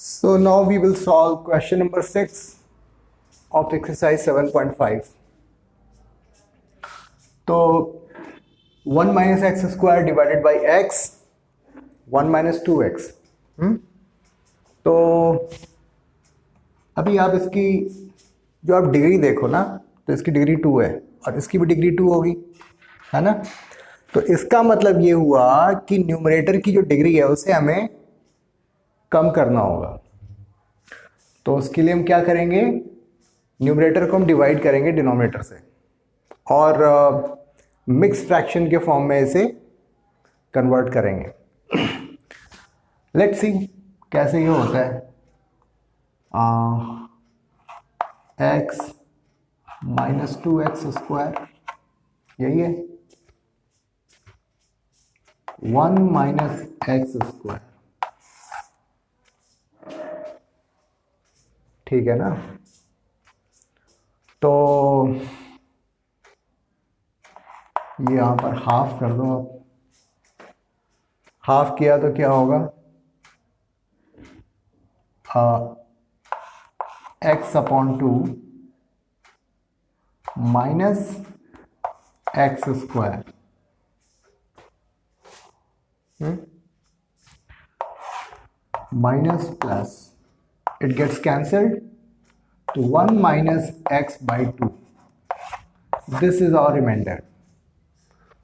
So now we will solve question number 6 of exercise 7.5. तो 1 minus x square divided by x 1 minus 2x. तो अभी आप इसकी जो आप डिग्री देखो ना, तो इसकी डिग्री 2 है और इसकी भी डिग्री 2 होगी, है ना। तो इसका मतलब ये हुआ कि न्यूमरेटर की जो डिग्री है उसे हमें कम करना होगा। तो उसके लिए हम क्या करेंगे, न्यूमरेटर को हम डिवाइड करेंगे डिनोमिनेटर से और मिक्स फ्रैक्शन के फॉर्म में इसे कन्वर्ट करेंगे। लेट्स सी कैसे ये होता है। एक्स माइनस 2x स्क्वायर, यही है 1 माइनस एक्स स्क्वायर, ठीक है ना। तो ये यहां पर हाफ कर दो आप। हाफ किया तो क्या होगा, x upon 2 minus x square, minus plus, it gets cancelled to 1 minus x by 2. This is our remainder.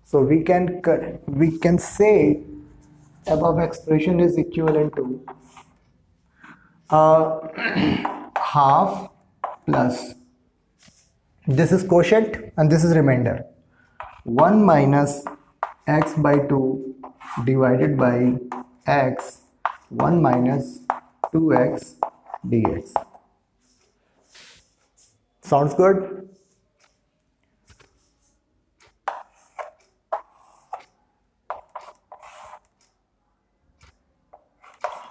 So we can say above expression is equivalent to half plus, this is quotient and this is remainder, 1 minus x by 2 divided by x 1 minus 2x dx. Sounds good?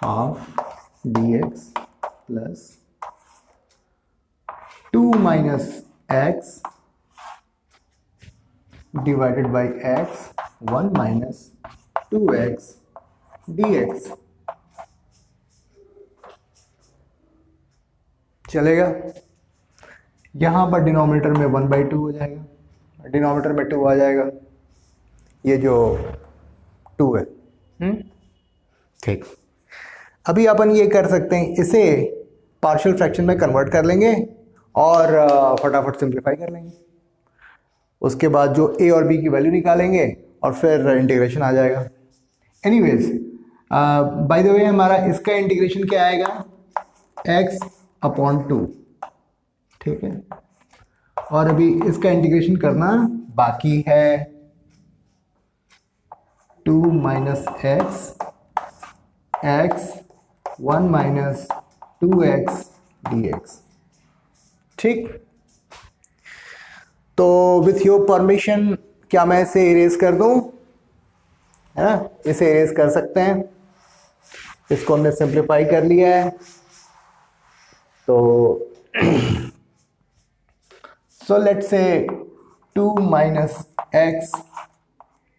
Half dx plus 2 minus x divided by x 1 minus 2x dx. चलेगा। यहाँ पर denominator में 1/2 हो जाएगा, denominator में 2 आ जाएगा, ये जो 2 है। ठीक, अभी अपन ये कर सकते हैं, इसे पार्शियल फ्रैक्शन में कन्वर्ट कर लेंगे और फटाफट सिंप्लीफाई कर लेंगे। उसके बाद जो a और b की वैल्यू निकालेंगे और फिर इंटीग्रेशन आ जाएगा। एनीवेज, बाय द वे हमारा इसका इंटीग्रेशन क्या आएगा, x अपॉन 2, ठीक है। और अभी इसका इंटीग्रेशन करना बाकी है, 2 minus x 1 minus 2x dx, ठीक। तो विथ योर परमिशन क्या मैं इसे इरेज कर दूं, है ना, इसे इरेज कर सकते हैं। इसको हमने सिंप्लीफाई कर लिया है। तो so let's say 2 minus x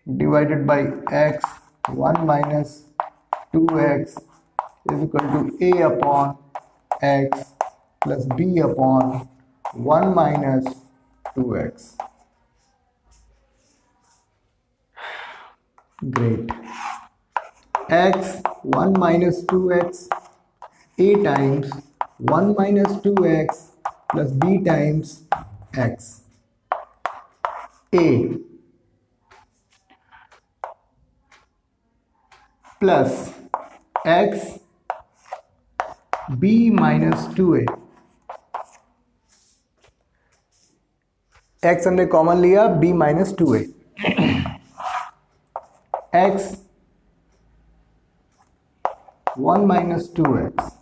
divided by x 1 minus 2x is equal to a upon x plus b upon 1 minus 2x. Great. X 1 minus 2x, a times 1 minus 2x plus b times x. A plus x b minus 2a. x हमने common लिया, b minus 2a. x 1 minus 2x.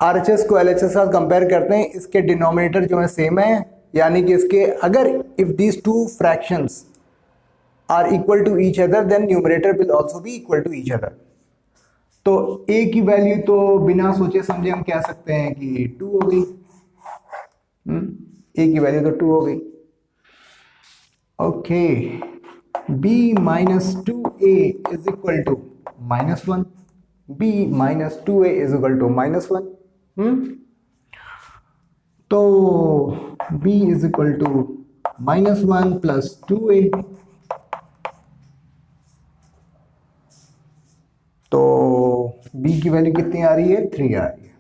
RHS को LHS के साथ compare करते हैं, इसके denominator जो है सेम है, यानी कि इसके अगर if these two fractions are equal to each other then numerator will also be equal to each other. तो a की वैल्यू तो बिना सोचे समझे हम कह सकते हैं कि 2 हो गई। a की वैल्यू तो 2 हो गई। Okay, b minus 2a is equal to -1, b minus 2a is equal to -1। तो b is equal to -1 plus 2a। तो b की वैल्यू कितनी आ रही है? 3 आ रही है।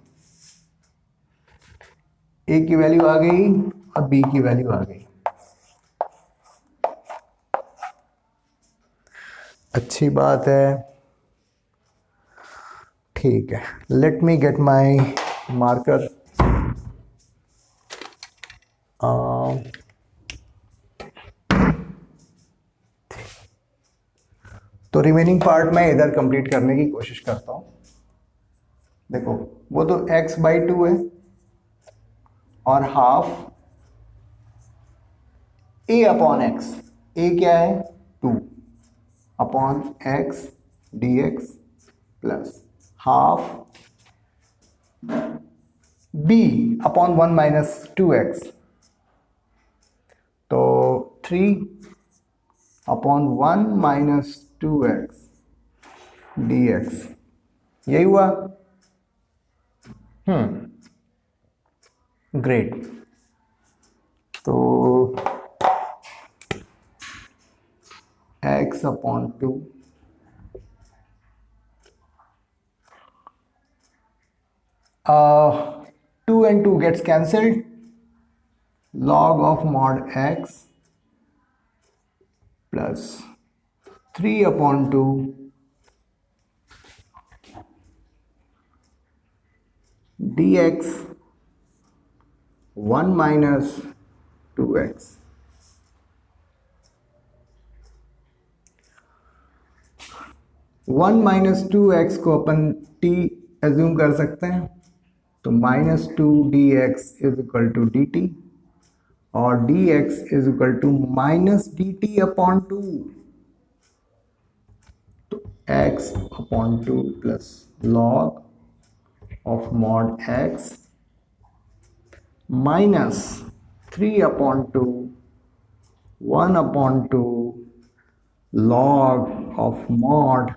a की वैल्यू आ गई और b की वैल्यू आ गई। अच्छी बात है, ठीक है। Let me get my marker. तो रिमेनिंग पार्ट मैं इधर कंप्लीट करने की कोशिश करता हूं। देखो वो तो x/2 है और half a upon x। a क्या है? 2 upon x dx plus half b upon 1 minus 2x। तो 3 अपॉन 1 माइनस 2x dx। यही हुआ? ग्रेट। तो x upon 2 2 and 2 gets cancelled, log of mod x plus 3 upon 2 dx 1 minus 2x। One minus 2x को अपन t assume कर सकते हैं, तो -2 dx is equal to dt और dx is equal to minus dt upon 2। तो x upon 2 plus log of mod x minus 3 upon 2 1 upon 2 log of mod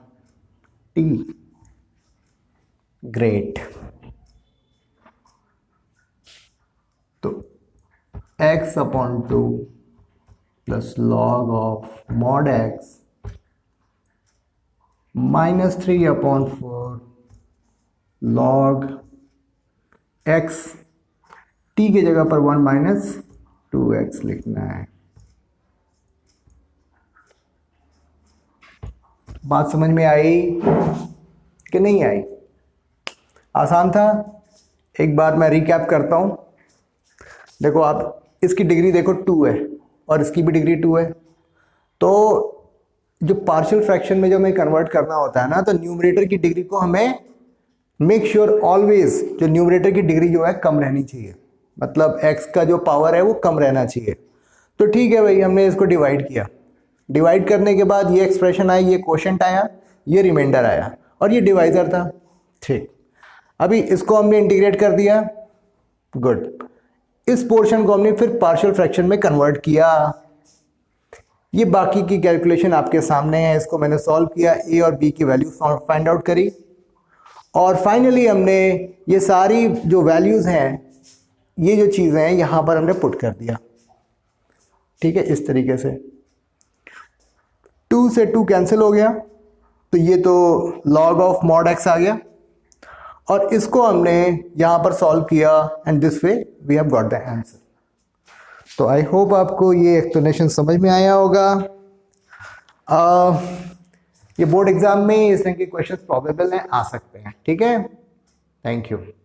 t। Great. तो x upon 2 plus log of mod x minus 3 upon 4 log x, t की जगह पर 1 minus 2x लिखना है। बात समझ में आई कि नहीं आई? आसान था। एक बार मैं रिकैप करता हूं। देखो आप इसकी डिग्री देखो 2 है और इसकी भी डिग्री 2 है। तो जो पार्शियल फ्रैक्शन में जो हमें कन्वर्ट करना होता है ना, तो न्यूमरेटर की डिग्री को हमें मेक श्योर ऑलवेज जो न्यूमरेटर की डिग्री जो है कम रहनी चाहिए, मतलब x का जो पावर है वो कम रहना चाहिए। तो ठीक है भाई, हमने इसको डिवाइड किया। डिवाइड करने के बाद ये एक्सप्रेशन आई, ये क्वोशंट आया, ये रिमाइंडर आया और ये डिवाइजर था। ठीक, अभी इसको हमने इंटीग्रेट कर दिया। गुड। इस पोर्शन को हमने फिर पार्शियल फ्रैक्शन में कन्वर्ट किया। ये बाकी की कैलकुलेशन आपके सामने है। इसको मैंने सॉल्व किया, ए और बी की वैल्यू फाइंड आउट करी और फाइनली हमने ये सारी जो वैल्यूज हैं, ये जो चीज़ें हैं यहाँ पर हमने पुट कर दिया। ठीक है, इस तरीके से 2 से 2 कैंसिल हो गया, तो ये तो log ऑफ मॉड x आ गया और इसको हमने यहाँ पर सॉल्व किया and this way we have got the answer. तो आई होप आपको ये एक्सप्लेनेशन समझ में आया होगा। ये बोर्ड एग्जाम में इस तरह के क्वेश्चंस प्रोबेबल हैं, आ सकते हैं। ठीक है, थैंक यू।